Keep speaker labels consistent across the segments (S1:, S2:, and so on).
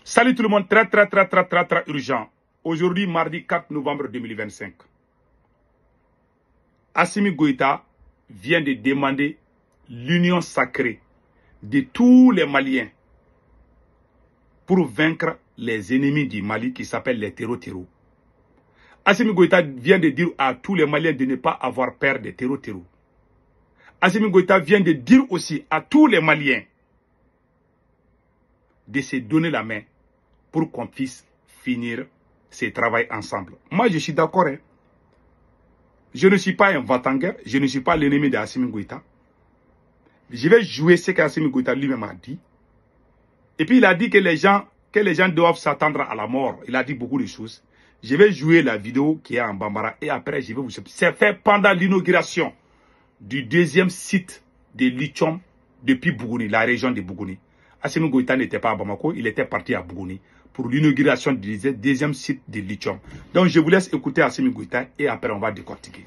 S1: Salut tout le monde, très urgent. Aujourd'hui, mardi 4 novembre 2025. Assimi Goïta vient de demander l'union sacrée de tous les Maliens pour vaincre les ennemis du Mali qui s'appellent les terreaux. Assimi Goïta vient de dire à tous les Maliens de ne pas avoir peur des terreaux. Assimi Goïta vient de dire aussi à tous les Maliens de se donner la main pour qu'on puisse finir ce travail ensemble. Moi, je suis d'accord. Hein. Je ne suis pas un va-t-en-guerre. Je ne suis pas l'ennemi d'Assimi Goïta. Je vais jouer ce qu'Assimi Goïta lui-même a dit. Et puis, il a dit que les gens doivent s'attendre à la mort. Il a dit beaucoup de choses. Je vais jouer la vidéo qui est en Bambara. Et après, je vais vous... C'est fait pendant l'inauguration du deuxième site de lithium depuis Bougouni, la région de Bougouni. Assimi Goïta n'était pas à Bamako, il était parti à Bougouni pour l'inauguration du deuxième site de lithium. Donc je vous laisse écouter Assimi Goïta et après on va décortiquer.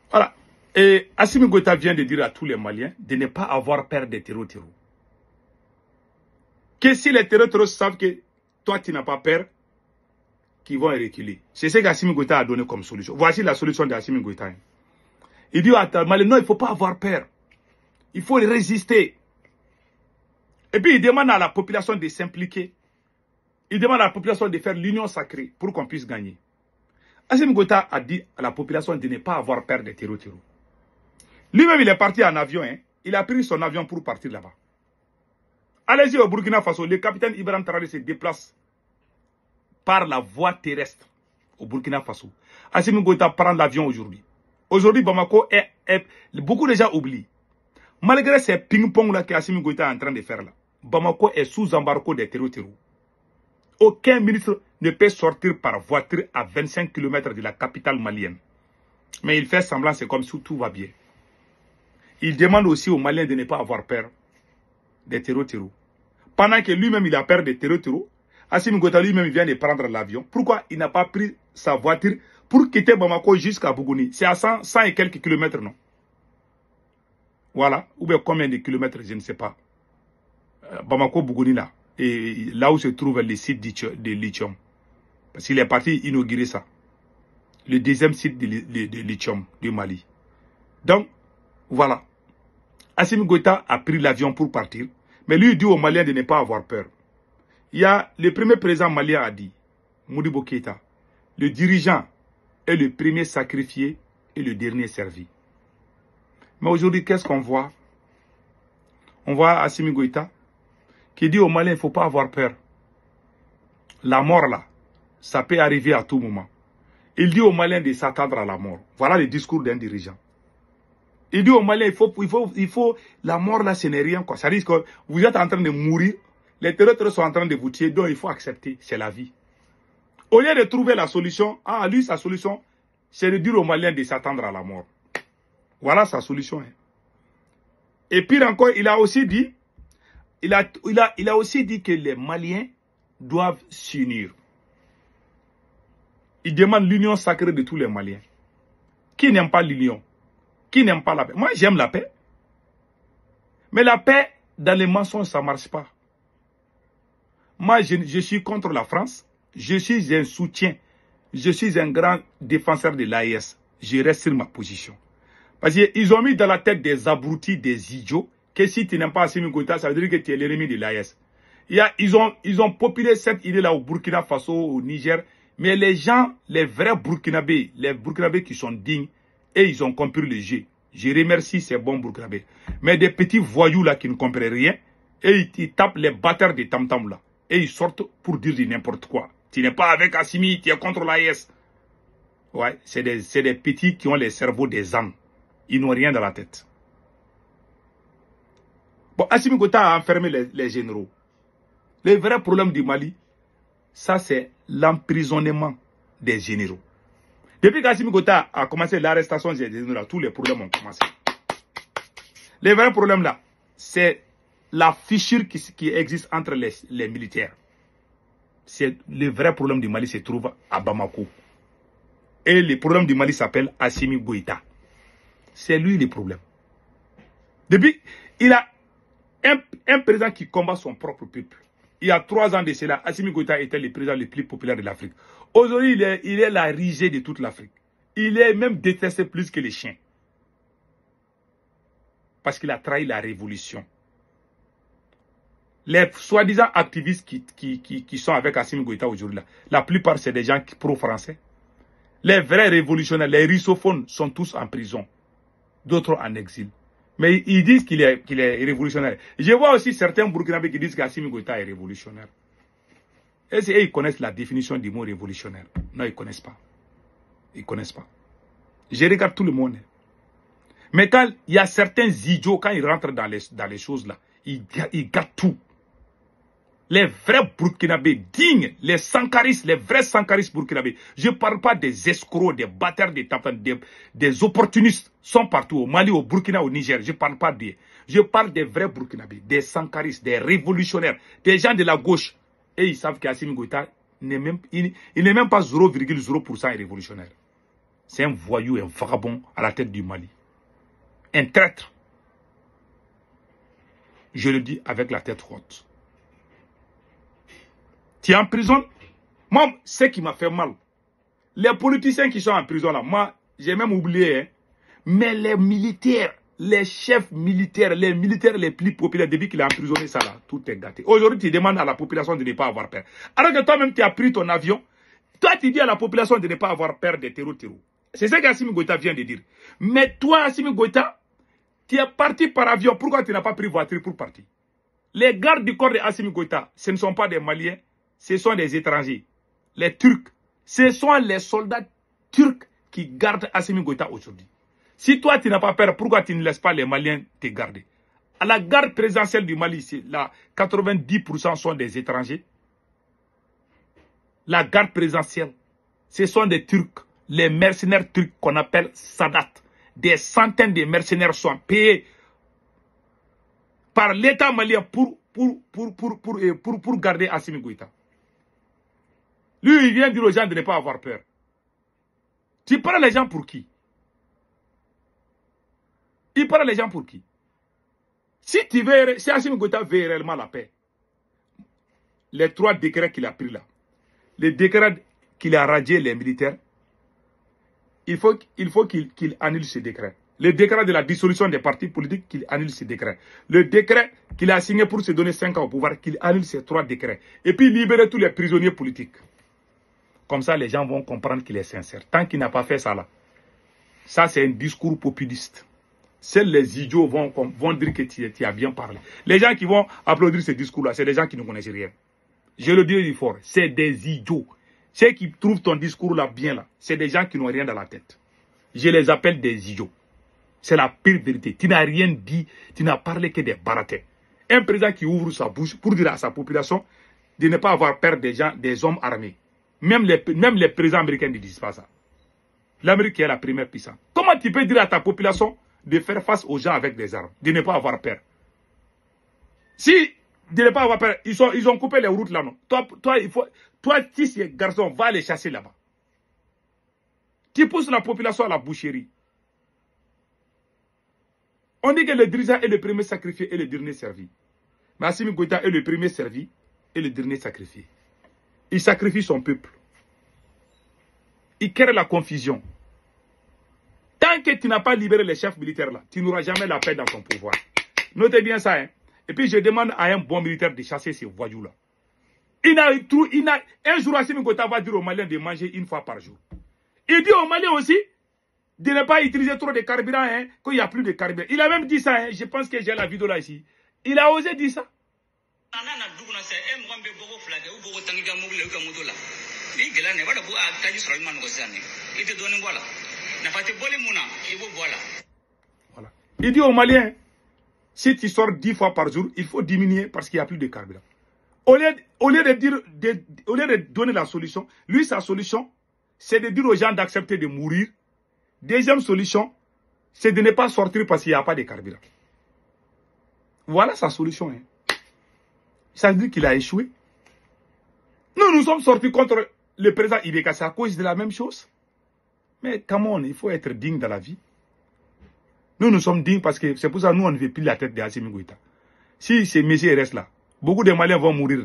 S1: Voilà. Et Assimi Goïta vient de dire à tous les Maliens de ne pas avoir peur des terreaux. Que si les terreaux savent que toi tu n'as pas peur, qu'ils vont reculer. C'est ce qu'Assimi Goïta a donné comme solution. Voici la solution d'Assimi Goïta. Il dit à Mali, non, il ne faut pas avoir peur. Il faut résister. Et puis il demande à la population de s'impliquer. Il demande à la population de faire l'union sacrée pour qu'on puisse gagner. Assimi Goïta a dit à la population de ne pas avoir peur des terreaux. Lui-même, il est parti en avion. Hein. Il a pris son avion pour partir là-bas. Allez-y au Burkina Faso. Le capitaine Ibrahim Traoré se déplace par la voie terrestre au Burkina Faso. Assimi Goïta prend l'avion aujourd'hui. Aujourd'hui, Bamako est... Beaucoup de gens oublient. Malgré ces ping-pong-là que Assimi Goïta est en train de faire là, Bamako est sous embargo des terreaux. Aucun ministre ne peut sortir par voiture à 25 km de la capitale malienne. Mais il fait semblant, c'est comme si tout va bien. Il demande aussi aux Maliens de ne pas avoir peur des terreaux. Pendant que lui-même, il a peur des terreaux, Assimi Goïta lui-même vient de prendre l'avion. Pourquoi il n'a pas pris sa voiture pour quitter Bamako jusqu'à Bougouni? C'est à 100 et quelques kilomètres, non? Voilà. Ou bien combien de kilomètres, je ne sais pas. Bamako-Bougouni, là. Et là où se trouve le site de lithium. Parce qu'il est parti inaugurer ça. Le deuxième site de lithium du Mali. Donc, voilà. Assimi Goïta a pris l'avion pour partir. Mais lui, il dit aux Maliens de ne pas avoir peur. Il y a le premier président malien a dit, Modibo Keïta, le dirigeant est le premier sacrifié et le dernier servi. Mais aujourd'hui, qu'est-ce qu'on voit? On voit Assimi Goïta qui dit aux Maliens, il ne faut pas avoir peur. La mort, là, ça peut arriver à tout moment. Il dit aux Maliens de s'attendre à la mort. Voilà le discours d'un dirigeant. Il dit aux Maliens, la mort, là, ce n'est rien, quoi. Ça risque que vous êtes en train de mourir, les terroristes sont en train de vous tuer, donc il faut accepter, c'est la vie. Au lieu de trouver la solution, lui, sa solution, c'est de dire aux Maliens de s'attendre à la mort. Voilà sa solution. Hein. Et pire encore, il a aussi dit, il a aussi dit que les Maliens doivent s'unir. Il demande l'union sacrée de tous les Maliens. Qui n'aime pas l'union? Qui n'aime pas la paix? Moi, j'aime la paix. Mais la paix, dans les mensonges, ça ne marche pas. Moi, je suis contre la France. Je suis un soutien. Je suis un grand défenseur de l'AES. Je reste sur ma position. Parce qu'ils ont mis dans la tête des abrutis, des idiots, que si tu n'aimes pas Assimi Goïta, ça veut dire que tu es l'ennemi de l'AES. Ils ont populé cette idée-là au Burkina Faso, au Niger. Mais les gens, les vrais Burkinabés, les Burkinabés qui sont dignes, et ils ont compris le jeu. Je remercie ces bons Burkinabés. Mais des petits voyous là qui ne comprennent rien, et ils tapent les batteurs des tam-tam là. Et ils sortent pour dire n'importe quoi. Tu n'es pas avec Assimi, tu es contre l'AES. Ouais, c'est des petits qui ont les cerveaux des ânes. Ils n'ont rien dans la tête. Bon, Assimi Goïta a enfermé les généraux. Le vrai problème du Mali, ça c'est l'emprisonnement des généraux. Depuis qu'Assimi Goïta a commencé l'arrestation des détenus, tous les problèmes ont commencé. Les vrais problèmes là, c'est la fissure qui existe entre les militaires. C'est le vrai problème du Mali se trouve à Bamako. Et le problème du Mali s'appelle Assimi Goïta. C'est lui le problème. Depuis, il a un président qui combat son propre peuple. Il y a 3 ans de cela, Assimi Goïta était le président le plus populaire de l'Afrique. Aujourd'hui, il est la risée de toute l'Afrique. Il est même détesté plus que les chiens. Parce qu'il a trahi la révolution. Les soi-disant activistes qui sont avec Assimi Goïta aujourd'hui, la plupart c'est des gens pro-français. Les vrais révolutionnaires, les russophones sont tous en prison. D'autres en exil. Mais ils disent qu'il est révolutionnaire. Je vois aussi certains Burkinabés qui disent qu'Assimi Goïta est révolutionnaire. Et ils connaissent la définition du mot révolutionnaire. Non, ils ne connaissent pas. Ils ne connaissent pas. Je regarde tout le monde. Mais quand il y a certains idiots, quand ils rentrent dans les choses là, ils gâtent tout. Les vrais Burkinabés dignes, les sankaristes, les vrais sankaristes burkinabés. Je ne parle pas des escrocs, des bâtards, des opportunistes sont partout, au Mali, au Burkina, au Niger. Je ne parle pas d'eux. Je parle des vrais Burkinabés, des sankaristes, des révolutionnaires, des gens de la gauche. Et ils savent qu'Assimi Goïta n'est même pas 0,0% révolutionnaire. C'est un voyou, un vagabond à la tête du Mali. Un traître. Je le dis avec la tête haute. Tu es en prison. Moi, ce qui m'a fait mal, les politiciens qui sont en prison là, moi, j'ai même oublié, hein, mais les militaires, les chefs militaires, les militaires les plus populaires, depuis qu'il a emprisonné ça là, tout est gâté. Aujourd'hui, tu demandes à la population de ne pas avoir peur. Alors que toi-même, tu as pris ton avion, toi, tu dis à la population de ne pas avoir peur des terreaux. C'est ce qu'Assimi Goïta vient de dire. Mais toi, Assimi Goïta, tu es parti par avion. Pourquoi tu n'as pas pris voiture pour partir? Les gardes du corps d'Assimi Goïta, ce ne sont pas des Maliens. Ce sont des étrangers, les Turcs. Ce sont les soldats turcs qui gardent Assimi Goïta aujourd'hui. Si toi, tu n'as pas peur, pourquoi tu ne laisses pas les Maliens te garder? À la garde présidentielle du Mali, 90% sont des étrangers. La garde présidentielle, ce sont des Turcs, les mercenaires turcs qu'on appelle Sadat. Des centaines de mercenaires sont payés par l'État malien pour garder Assimi Goïta. Lui, il vient dire aux gens de ne pas avoir peur. Tu parles les gens pour qui? Il parle les gens pour qui? Si Assimi Goïta veut réellement la paix, les 3 décrets qu'il a pris là, les décrets qu'il a radiés les militaires, il faut qu'il annule ces décrets. Le décret de la dissolution des partis politiques, qu'il annule ces décrets. Le décret qu'il a signé pour se donner 5 ans au pouvoir, qu'il annule ces 3 décrets. Et puis libérer tous les prisonniers politiques. Comme ça, les gens vont comprendre qu'il est sincère. Tant qu'il n'a pas fait ça là, ça c'est un discours populiste. Seuls les idiots vont dire que tu as bien parlé. Les gens qui vont applaudir ce discours-là, c'est des gens qui ne connaissent rien. Je le dis fort, c'est des idiots. Ceux qui trouvent ton discours-là bien là, c'est des gens qui n'ont rien dans la tête. Je les appelle des idiots. C'est la pire vérité. Tu n'as rien dit, tu n'as parlé que des baratés. Un président qui ouvre sa bouche pour dire à sa population de ne pas avoir peur des gens, des hommes armés. Même les présidents américains ne disent pas ça. L'Amérique est la première puissance. Comment tu peux dire à ta population de faire face aux gens avec des armes, de ne pas avoir peur? Si de ne pas avoir peur, ils ont coupé les routes là, non? Toi, si ces garçons, va les chasser là-bas. Tu pousses la population à la boucherie. On dit que le dirigeant est le premier sacrifié et le dernier servi. Mais Assimi Goïta est le premier servi et le dernier sacrifié. Il sacrifie son peuple. Il crée la confusion. Tant que tu n'as pas libéré les chefs militaires là, tu n'auras jamais la paix dans ton pouvoir. Notez bien ça. Hein? Et puis je demande à un bon militaire de chasser ces voyous là. Un jour, Assimi Goïta va dire aux Maliens de manger 1 fois par jour. Il dit aux Maliens aussi de ne pas utiliser trop de carburant, hein, qu'il n'y a plus de carburant. Il a même dit ça, hein, je pense que j'ai la vidéo là ici. Il a osé dire ça. Voilà. Il dit aux Maliens, si tu sors 10 fois par jour, il faut diminuer parce qu'il n'y a plus de carburant. Au lieu de donner la solution, lui, sa solution, c'est de dire aux gens d'accepter de mourir. Deuxième solution, c'est de ne pas sortir parce qu'il n'y a pas de carburant. Voilà sa solution. Hein. Ça veut dire qu'il a échoué. Nous sommes sortis contre le président Ibeka, c'est à cause de la même chose. Mais come on, il faut être digne dans la vie. Nous sommes dignes parce que c'est pour ça que nous, on ne veut plus la tête d'Assimi Goïta. Si ces messieurs restent là, beaucoup de Maliens vont mourir.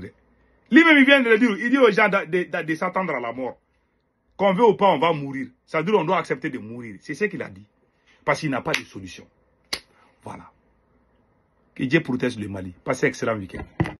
S1: Lui-même, il vient de le dire, il dit aux gens de s'attendre à la mort. Qu'on veut ou pas, on va mourir. Ça veut dire qu'on doit accepter de mourir. C'est ce qu'il a dit. Parce qu'il n'a pas de solution. Voilà. Que Dieu protège le Mali. Passez un excellent week-end.